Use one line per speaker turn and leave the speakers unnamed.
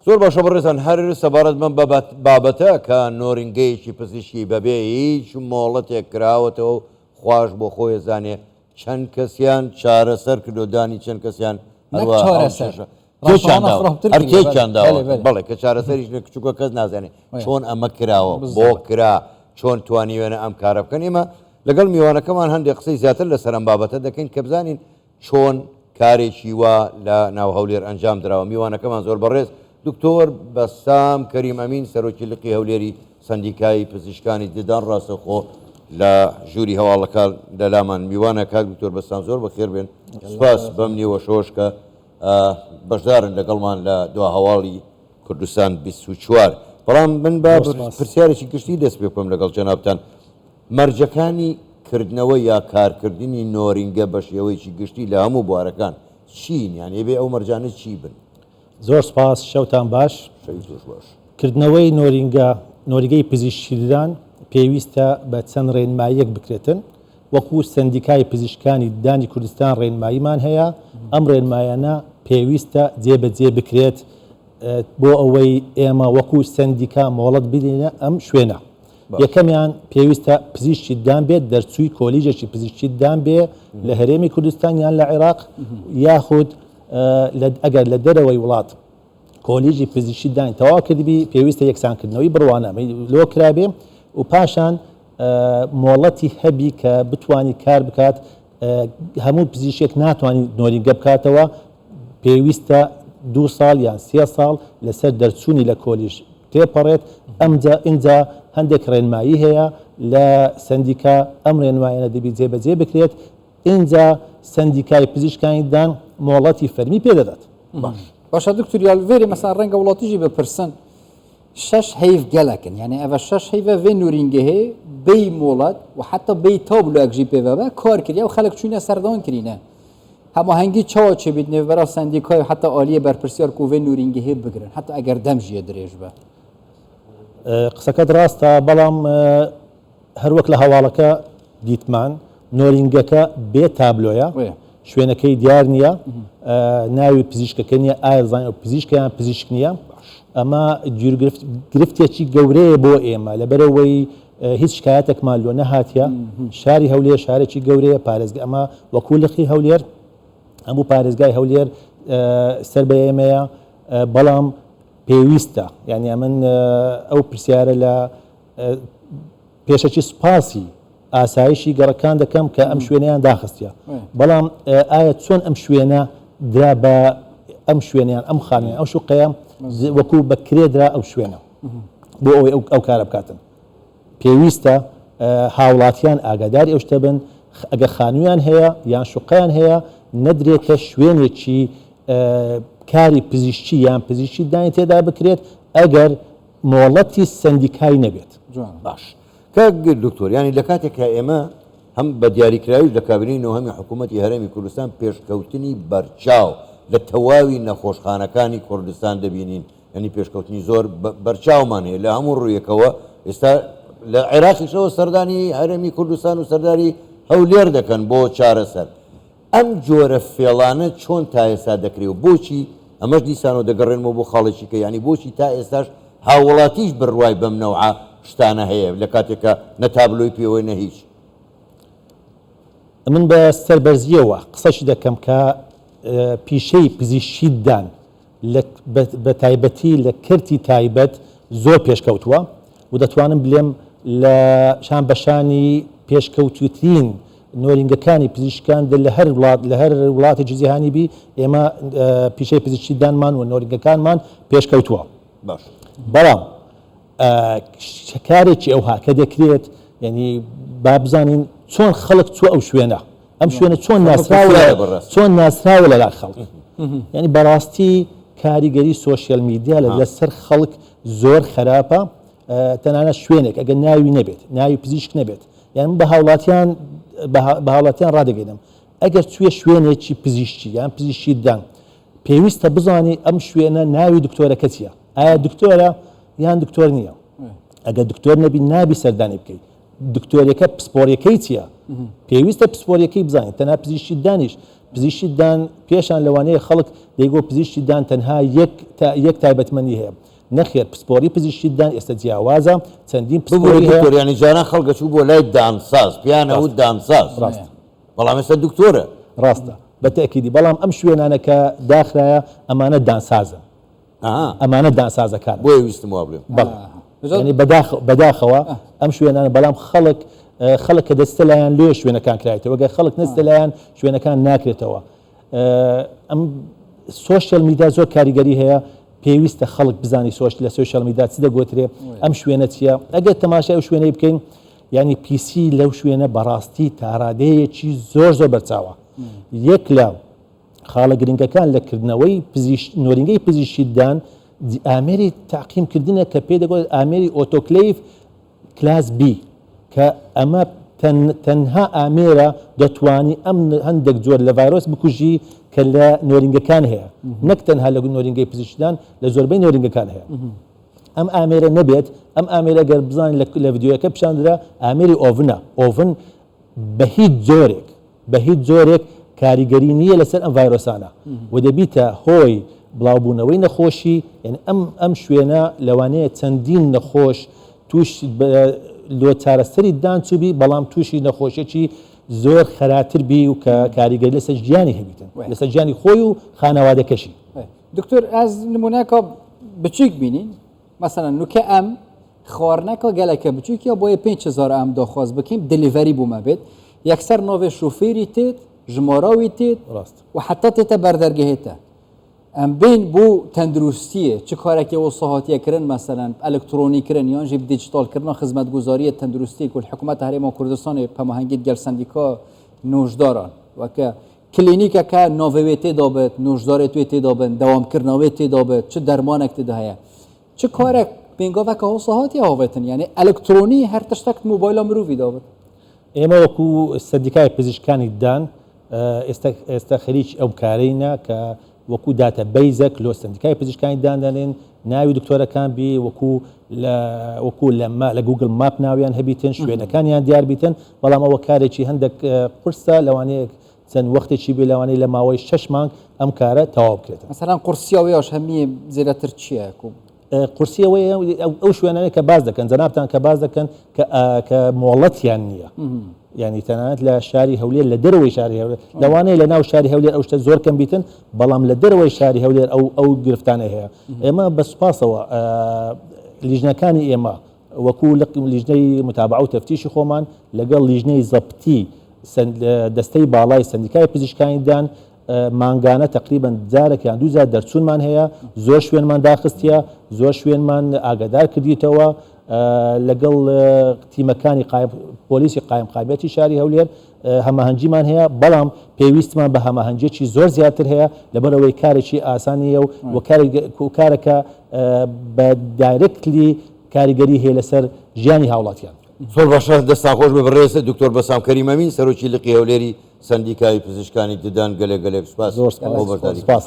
زۆر باشە بڕێزان هەر سەبارەت من بابەتە کە نۆرینگەیەکی پزیشکی بەبێ هیچ مۆڵەتێک کراوەتەوە خوش بۆ خۆی زانێ چەند کەسیان چارەسەر کردودانی چەند کەسیان بەڵێ کە چارەسەریش کچووکە کەس نازانێت چۆن ئەمە کراوە بۆ کرا چۆن توانیوێنە ئەم کارە بکەن ئێمە لەگەڵ میوانەکەمان هەندێک قسەی زیاتر لەسەر ئەم بابەتە دەکەین کە بزانین چۆن کارێکی وا لە ناو هەولێر ئەنجام درراوە میوانەکەمان زۆر بەڕێز دکتۆر بەسام کەریم ئەمین سەرۆکی لقی هەولێری سندیکای پزیشکانی ددان ڕاستەخۆ لە ژووری هەواڵەکە لەلامان میوانە کاک دکتۆر بەسام زۆر بەخێر بێن سوپاس بەم نیوە شۆش کە بەشدارن لەگەڵمان لە دوا هەواڵی کوردستان 24 بەڵام من بە پرسیارێکی گشتی دەست پێ بکەم لەگەڵ جەنابتان مەرجەکانی کردنەوە یا کارکردنی نۆرینگە بە شێوەیەکی گشتی لە هەموو بوارەکان چین یان ێبێ ئەو مەرجانە چی بن؟
زۆر سپاس شەوتان باش کردنەوەی نۆریگەی پزیشکیدان پێویستە بە چەند ڕێنماییەک بکرێتن وەکو سندیکای پزیشکانی دانی کوردستان ڕێنماییمان هەیە ئەم ڕێنمایانە پێویستە جێبەجێ بکرێت بۆ ئەوەی ئێمە وەکو سندیکا مۆڵەت بدێنە ئەم شوێنە یەکەمیان پێویستە پزیشکیدان بێت دەرچووی کۆلیژێکی پزیشکیدان بێ لە هەرێمی کوردستان یان لە عێراق یاخود ئەگەر لە دەرەوەی وڵات کۆلیژی پزیشکیدان تەواو کردبی پێویستە یەکسانکردنەوەی بڕوانە لۆ کرابێ و پاشان مۆڵەتی هەبی کە بتوانی کار بکات هەموو پزیشک ناتوانانی نۆرینگە بکاتەوە پێویستە 2 ساڵ یان 3 ساڵ لەسەر دەرچوونی لە کۆلیژ تێپەڕێت ئەمجا هەندێک ڕێنمایی هەیە لە سندیکا ئەم ڕێنمایانە دەبی جێبەجێ بکرێت اینجا سندیکای پزیشکانیدان مۆڵەتی فەرمی پێدەدات
باشە دکتۆریال وێری مەسا ڕەنگە وڵاتیژی بپرسن 6 هەیف گەلەکن یعنی ئەڤە 6 هەیڤە وێ نورینگە هەیە بەی مۆڵەت و حتا بەی تابلۆکژی پێوەبە کار کردیا و خەڵک چوونە سەردان کرینە هەماهەنگی چاوە چێ بیت نێوبەرە سندیکای حتا ئالیە بەرپرسیار کو وێ نورینگە هەیە بگرن حتا ئەگەر دەمژیە درێژ بە
قسەکەت ڕاستە بەڵام هەروەک لە هەواڵەکە دیتمان نۆرینگەکە بێ تابلۆیە شوێنەکەی دیار نییە ناوی پزیشکەکە نیە ئایزان و پزیشکیان پزیشک نییە ئەمە گرفتێکی گەورەیە بۆ ئێمە لەبەرەوەی هیچ شکایەتێکمان لۆ نەهاتیە شاری هەولێر شارێکی گەورەیە پارێزگا ئەمە وەکو لقی هەولێر هەموو پارێزگای هەولێر سەر بە ئێمەیە بەڵام پێویستە یعنی من ئەو پرسیارە لە پێشەکی سوپاسی ئاسایشی گەڕەکان دەکەم کە ئەم شوێنیان داخستە بەڵام ئایا چۆن ئەم شوێنە درا بە ئەم شوێنیان ئەم خانیان ئەو شوقەیە وەکو بەکرێدرا ئەو شوێنە بۆ ئەوەی ئەو کارە بکاتن پێویستە هاوڵاتیان ئاگاداری ئەو شتە بن ئەگە خانوویان هەیە یان شوقیان هەیە نەدرێتە شوێنێکی کاری پزیشکی یان پزیشکی دانی تێدا بکرێت ئەگەر مۆڵەتی سندیکای نەبێت
باش کاک دکتۆر ینی لە کاتێکە ئێمە هەم بە دیاریکراویش لە کابینەوە هەمی حکوومەتی هەرێمی کوردستان پێشکەوتنی بەرچاو لە تەواوی نەخۆشخانەکانی کوردستان دەبینین ینی پێشکەوتنی زۆر بەرچاومان هەیە لە هەموو ڕوویەکەوە ئێستا لە عێراقیشەوە سەردانی هەرێمی کوردستان و سەرداری هەولێر دەکەن بۆ چارەسەر ئەم جۆرە فێڵانە چۆن تا ئێستا دەکرێت و بۆچی ئەمەش دیسانەوە دەگەڕێنەوە بۆ خاڵێکی کە ینی بۆچی تا ئێستاش هاوڵاتیش بڕوای بەم نەوعە شتانە هەیە لە کاتێکە نەتابلۆی پێوەی نە هیچ
من بە سەربەرزیەوە قسەشی دەکەم کە پیشەی پزیشکیدان بە تایبەتی لە کردی تایبەت زۆر پێشکەوتووە و دەتوانم بڵێم لە شان بەشانی پێشکەوتوترین نۆرینگەکانی پزیشکان لە هەر وڵاتێکی جیهانی بی ئێمە پیشەی پزیشکیدانمان و نۆرینگەکانمان پێشکەوتووە
باش
بەڵام کارێکی ئەوها کە دەکرێت یعنی با بزانین چۆن خەڵک چوە ئەو شوێنە ئەم شوێنە چۆن ناسراوە لەلا خەڵک یعنی بەڕاستی کاریگەری سۆشیال میدیا لەسەر خەڵک زۆر خراپە تەنانەت شوێنێک ئەگەر ناوی نەبێت ناوی پزیشک نەبێت یان بە هاوڵاتیان ڕادەگەینم ئەگەر توێ شوێنێکی پزیشکی یان پزیشکیدان پێویستە بزانی ئەم شوێنە ناوی دکتۆرەکە چییە ئایا دکتۆرە یان دکتۆر نییە ئەگەر دکتۆر نەبی نابی سەردانی بکەیت دکتۆرەکە پسپۆریەکەی چییە پێویستە پسپۆریەکەی بزانیت تەنها پزیشکیدانیش پزیشکیدان پێشان لەوانەیە خەڵک دەیگۆ پزیشکیدان تەنها یەک تایبەتمەندی هەیە نەخێر پسپۆری پزیشکیدان ئێستا جیاوازە چەندین پسپۆری هەیە
دکتۆریانی جاران خەڵکە چوو بۆ لای دامساز پیانەوت دامساز بەڵام ئێستا دکتۆرە
ڕاستە بەتەکیدی بەڵام ئەم شوێنانە کە داخرایە ئەمانە دانسازن ئەمانە دانسازەکان
بۆیە ویستم وا بڵێم
ینی بەداخەوە ئەم شوێنانە بەڵام خەڵک کە دەستە لایەن لێ شوێنەکان کرایێتەوە گە خەڵک نەستە لایەن شوێنەکان ناکرێتەوە ئەم سۆشیال میدیا زۆر کاریگەری هەیە پێویستە خەڵک بزانی لە سۆشیال میدیا چ دەگوترێ ئەم شوێنە چییە ئەگەر تەماشای ئەو شوێنەی بکەین ینی پیسی لەو شوێنە بەڕاستی تاڕادەیەکی زۆر بەرچاوە یەک لە خاڵە گرنگەکان لەکردنەوەی نۆرینگەی پزیشکیدان ئامێری تاقیمکردنە کە پێ دەگوت ئامێری ئۆتۆکلیف کلاس بی کە ئەمە تەنها ئامێرە دەتوانی ئەم هەندێک جۆر لە ڤایرۆس بکوژی کە لە نۆرینگەکان هەیە نەک تەنها لە نۆرینگەی پزیشکیدان لە زۆربەی نۆرینگەکان هەیە ئەم ئامێرە نەبێت ئەم ئامێرە گەر بزانین لە ڤیدیۆیەکە پیشاندرا ئامێری ئۆڤن بە هیچ جۆرێک کاریگەری نییە لەسەر ئەم ڤایرۆسانە و دەبیتە هۆی بڵاوبوونەوەی نەخۆشی یعنی ئەم شوێنە لەوانەیە چەندین نەخۆش توش لۆ چارەسەری دانچوبی بەڵام تووشی نەخۆشیێکی زۆر خەراتر بی و کە کاریگەری لەسەر ژیانی هەبیتن لەسەر ژیانی خۆی و خانەوادەکەشی
دکتۆر ئەز نمونونەکە بچیک بینین مثلا نوکە ئەم خواردنەکە گەلەکە بچووکە بۆیە 5,000 ئەم داخواز بکەین دلیڤەری بوومە بێت یەکسەر ناوێ شوفێری تێت ژماراوی تێت و حتا تێتە بەردەرگەهێتە ئەم بین بۆ تەندروستیە چ کارێکی وەسەهاتیەکردن مەسەلەن ئەلکترۆنیکردن یان ژی دیجیتالکردن خزمەتگوزاریە تەندروستی و حکوومەت هەرێما کوردستانی پەمەهەنگیت گەل سندیکا نوژداران وەکە کلینیکەکە ناوێ تێدا بێت نوژدارێت توێ تێدا بن دەوامکردنەوەی تێدا بێت چ دەرمانێک تێدا هەیە چ کارێک پێنگاوەکە وەسەهاتی هاوێتن یعنی ئەلکترۆنی هەر تشتێک موبایلە مرۆڤی دابێت
ئێمە وەکو سەردیکای پزیشکانی دان ئێستا خەریک ئەو کارەینە کە وەکو داتە بیزەک لۆ سندیکای پزیشکانی داندانێن ناوی دکتۆرەکان بی وەکو لە گوگل ماپ ناویان هەبیتن شوێنەکانیان دیار بیتن بەڵام ئەوە کارێکی هەندێک قورسە لەوانەیە چەند وەختێکی بێ لەوانەیە لە ماوەی 6 مانگ ئەم کارە تەواو بکرێتە
مەسەلەن قورسیاویش هەمیە زیاتر چییە
قورسیەوەی ئەو شوێنانەیە کە باز دەکەن جەنابتان کە باز دەکەن کە مۆڵەتیان نییە یعنی تەنانەت لە شاری هەولێر لە دەرەوەی شاری هەولێر لەوانەیە لە ناو شاری هەولێر ئەو شتە زۆر کەم بیتن بەڵام لە دەرەوەی شاری هەولێر ئەو گرفتانە هەیە ئێمە بە سوپاسەوە لیژنەکانی ئێمە وەکو لیژنەی متابعە و تەفتیشی خۆمان لەگەڵ لیژنەی زەپتی دەستەی باڵای سندیکای پزیشکانیدان مانگانە تقریبان جارێکیان دووجار دەرچوونمان هەیە زۆر شوێنمان داخستیە زۆر شوێنمان ئاگادار کردیتەوە لەگەڵ تیمەکانی پۆلیسی قایم قایبەتی شاری هەولێر هەماهەنگیمان هەیە بەڵام پێویستمان بە هەماهەنگێکی زۆر زیاتر هەیە لەبەرەوەی کارێکی ئاسانیە و کارێکە بە دایرکتلی کاریگەری هەیە لەسەر ژیانی هاوڵاتیان
زۆر باشە دەستان خۆش بە بەڕێزە دکتۆر بەسام کەریم ئەمین سەرۆکی لقی هەولێری سندیکای پزیشکانی ددان گەلێ سپاس
زۆر سپاس